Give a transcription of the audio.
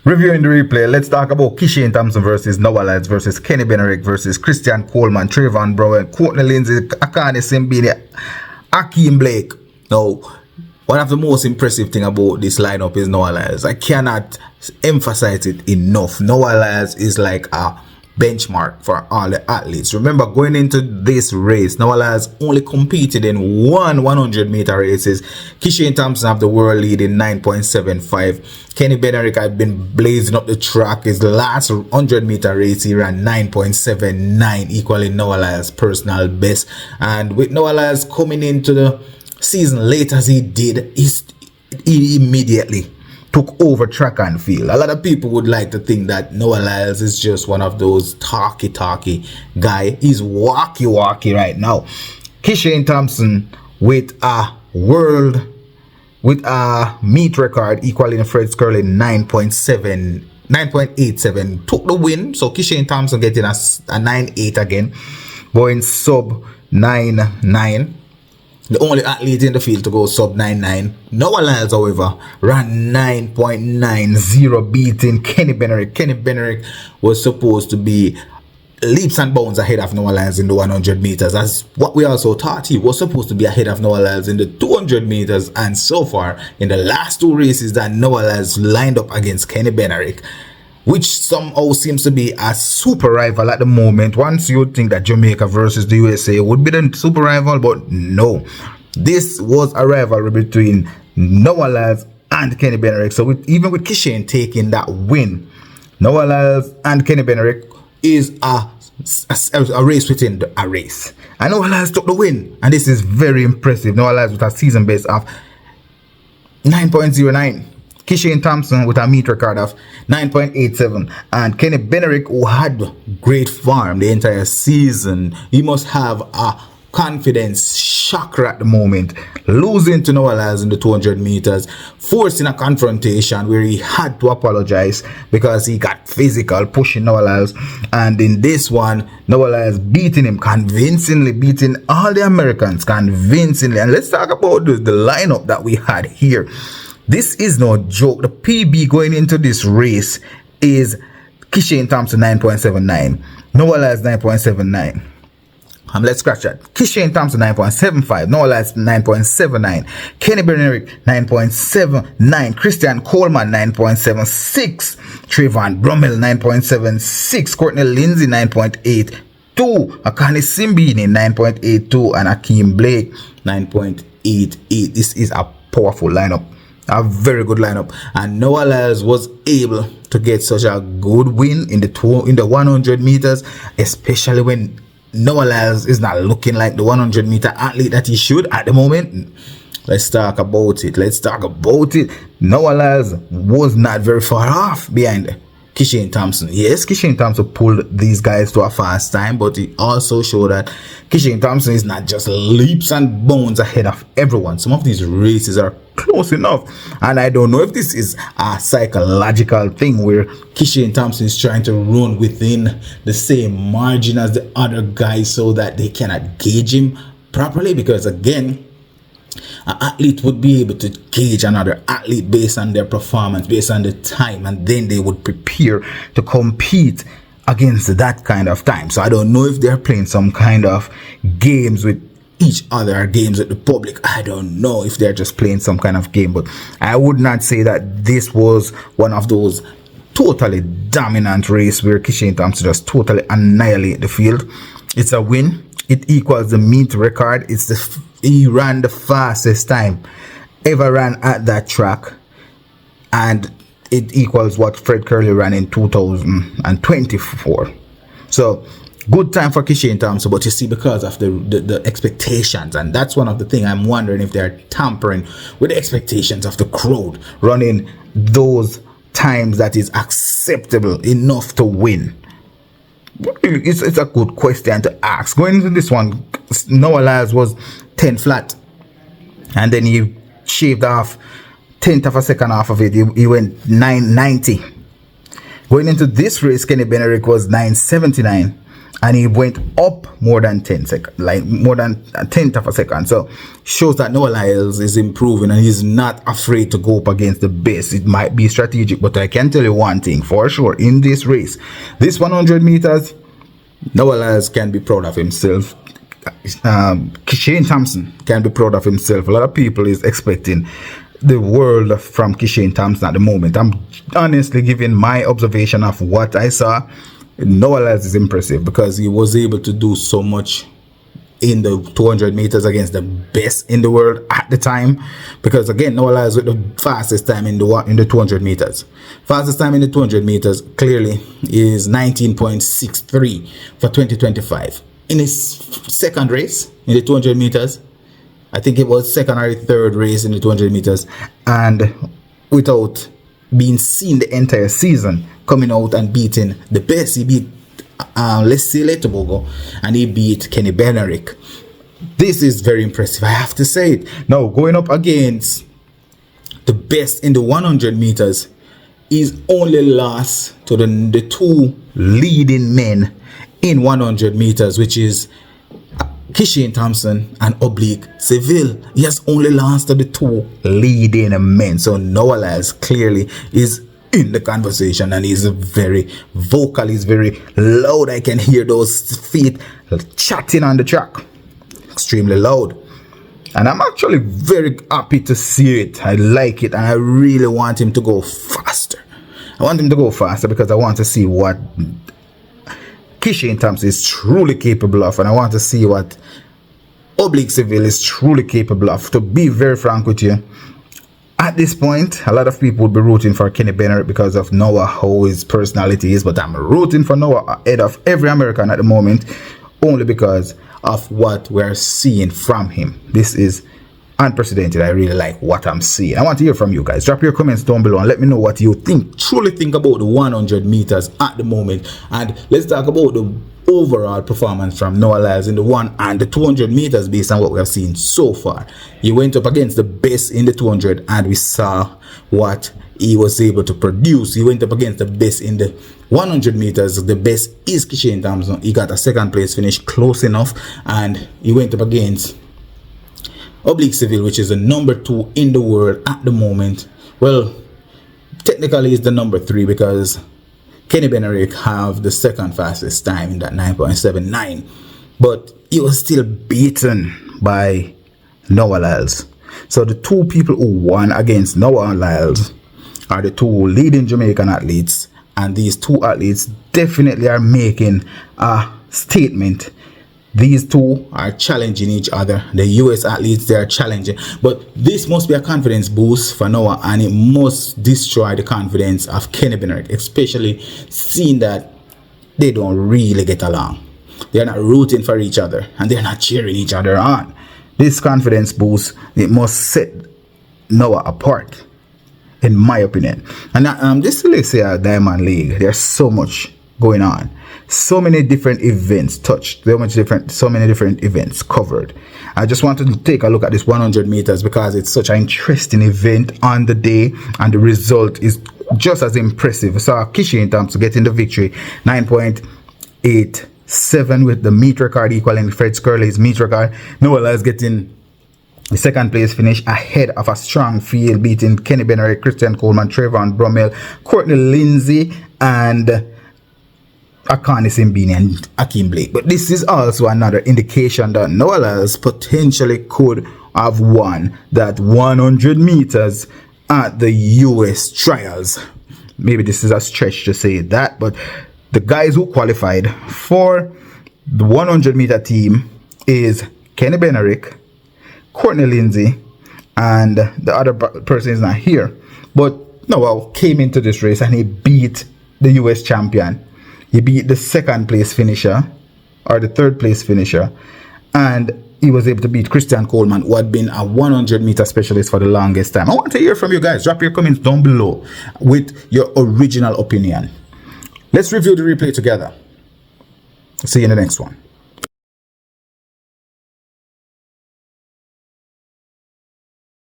Reviewing the replay, let's talk about Kishane Thompson versus Noah Lyles versus Kenneth Bednarek versus Christian Coleman, Trayvon Bromell, Courtney Lindsey, Akani Simbine, Ackeem Blake. Now, one of the most impressive thing about this lineup is Noah Lyles. I cannot emphasize it enough. Noah Lyles is like a benchmark for all the athletes. Remember, going into this race, Noah Lyles only competed in one 100-meter races. Kishane Thompson have the world lead in 9.75. Kenneth Bednarek had been blazing up the track. His last 100-meter race, he ran 9.79, equaling Noah Lyles' personal best. And with Noah Lyles coming into the season late as he did, he immediately took over track and field. A lot of people would like to think that Noah Lyles is just one of those talky guy. He's walky right now. Kishane Thompson with a meet record equaling Fred Curley 9.87 took the win. So Kishane Thompson getting a 9.8 again, going sub 9.9. The only athlete in the field to go sub 9.9. Noah Lyles, however, ran 9.90, beating Kenneth Bednarek. Kenneth Bednarek was supposed to be leaps and bounds ahead of Noah Lyles in the 100 meters. As what we also thought, he was supposed to be ahead of Noah Lyles in the 200 meters. And so far, in the last two races that Noah Lyles lined up against Kenneth Bednarek, which somehow seems to be a super rival at the moment. Once you would think that Jamaica versus the USA would be the super rival, but no. This was a rivalry between Noah Lyles and Kenneth Bednarek. So even with Kishane taking that win, Noah Lyles and Kenneth Bednarek is a race within a race. And Noah Lyles took the win. And this is very impressive. Noah Lyles with a season best of 9.09. Kishane Thompson with a meet record of 9.87, and Kenneth Bednarek, who had great form the entire season, he must have a confidence shocker at the moment, losing to Noah Lyles in the 200 meters, forcing a confrontation where he had to apologize because he got physical, pushing Noah Lyles. And in this one, Noah Lyles beating him convincingly, beating all the Americans convincingly. And let's talk about the lineup that we had here. This is no joke. The PB going into this race is Kishane Thompson 9.79, Noah Lyles 9.79. Let's scratch that. Kishane Thompson 9.75, Noah Lyles 9.79, Kenneth Bednarek 9.79, Christian Coleman 9.76, Trayvon Bromell 9.76, Courtney Lindsey 9.82, Akani Simbine 9.82, and Ackeem Blake 9.88. This is a powerful lineup. A very good lineup, and Noah Lyles was able to get such a good win in the 100 meters, especially when Noah Lyles is not looking like the 100 meter athlete that he should at the moment. Let's talk about it. Noah Lyles was not very far off behind Kishane Thompson. Yes, Kishane Thompson pulled these guys to a fast time, but he also showed that Kishane Thompson is not just leaps and bounds ahead of everyone. Some of these races are close enough, and I don't know if this is a psychological thing where Kishane Thompson is trying to run within the same margin as the other guys so that they cannot gauge him properly, because again, an athlete would be able to gauge another athlete based on their performance, based on the time, and then they would prepare to compete against that kind of time. So I don't know if they're playing some kind of games with each other, games with the public. I don't know if they're just playing some kind of game, but I would not say that this was one of those totally dominant race where Kishane Thompson just totally annihilate the field. It's a win. It equals the meet record. He ran the fastest time ever ran at that track, and it equals what Fred Curley ran in 2024. So good time for Kishane Thompson, but you see, because of the expectations, and that's one of the things I'm wondering if they're tampering with the expectations of the crowd, running those times that is acceptable enough to win. It's a good question to ask. Going into this one, Noah Lyles was 10 flat, and then he shaved off 10th of a second off of it. He went 9.90. Going into this race, Kenneth Bednarek was 9.79, and he went up more than 10 seconds, like more than a tenth of a second. So shows that Noah Lyles is improving and he's not afraid to go up against the best. It might be strategic, but I can tell you one thing for sure: in this race, this 100 meters, Noah Lyles can be proud of himself. Kishane Thompson can be proud of himself. A lot of people is expecting the world from Kishane Thompson at the moment. I'm honestly giving my observation of what I saw. Noah Lyles is impressive because he was able to do so much in the 200 meters against the best in the world at the time. Because again, Noah Lyles with the fastest time in the 200 meters. Fastest time in the 200 meters clearly is 19.63 for 2025. In his second race in the 200 meters, I think it was second or third race in the 200 meters, and without being seen the entire season, coming out and beating the best. He beat Leslie Tobago and he beat Kenneth Bednarek. This is very impressive, I have to say it. Now, going up against the best in the 100 meters is only lost to the two leading men in 100 meters, which is Kishane Thompson and Oblique Seville. He has only lost to the two leading men. So Noah Lyles clearly is in the conversation and he's very vocal, he's very loud. I can hear those feet chatting on the track, extremely loud, and I'm actually very happy to see it. I like it and I really want him to go faster. I want him to go faster because I want to see what Kishane Thompson is truly capable of, and I want to see what Oblique Seville is truly capable of. To be very frank with you, at this point, a lot of people would be rooting for Kenneth Bednarek because of Noah, how his personality is, but I'm rooting for Noah ahead of every American at the moment, only because of what we're seeing from him. This is unprecedented. I really like what I'm seeing. I want to hear from you guys. Drop your comments down below and let me know what you truly think about the 100 meters at the moment. And let's talk about the overall performance from Noah Lyles in the 1 and the 200 meters based on what we have seen so far. He went up against the best in the 200 and we saw what he was able to produce. He went up against the best in the 100 meters. The best is Kishane Thompson. He got a second place finish, close enough, and he went up against Oblique Seville, which is the number 2 in the world at the moment. Well, technically it's the number 3 because Kenneth Bednarek have the second fastest time in that 9.79, but he was still beaten by Noah Lyles. So the two people who won against Noah Lyles are the two leading Jamaican athletes, and these two athletes definitely are making a statement. These two are challenging each other. The US athletes, they are challenging, but this must be a confidence boost for Noah, and it must destroy the confidence of Kenneth Bednarek, especially seeing that they don't really get along. They're not rooting for each other and they're not cheering each other on. This confidence boost, it must set Noah apart, in my opinion. And this Silesia Diamond League, there's so much going on. So many different events touched, so many different events covered. I just wanted to take a look at this 100 meters because it's such an interesting event on the day, and the result is just as impressive. We saw Kishane Thompson getting the victory, 9.87 with the meet record equaling Fred Skurley's meet record. Noah Lyles getting the second place finish ahead of a strong field, beating Kenneth Bednarek, Coleman, Trayvon Bromell, Courtney Lindsey, and Akani Simbine and Ackeem Blake. But this is also another indication that Noah Lyles potentially could have won that 100 meters at the US trials. Maybe this is a stretch to say that, but the guys who qualified for the 100 meter team is Kenneth Bednarek, Courtney Lindsey, and the other person is not here. But Noah came into this race and he beat the US champion. He beat the second place finisher or the third place finisher, and he was able to beat Coleman, who had been a 100 meter specialist for the longest time. I want to hear from you guys. Drop your comments down below with your original opinion. Let's review the replay together. See you in the next one.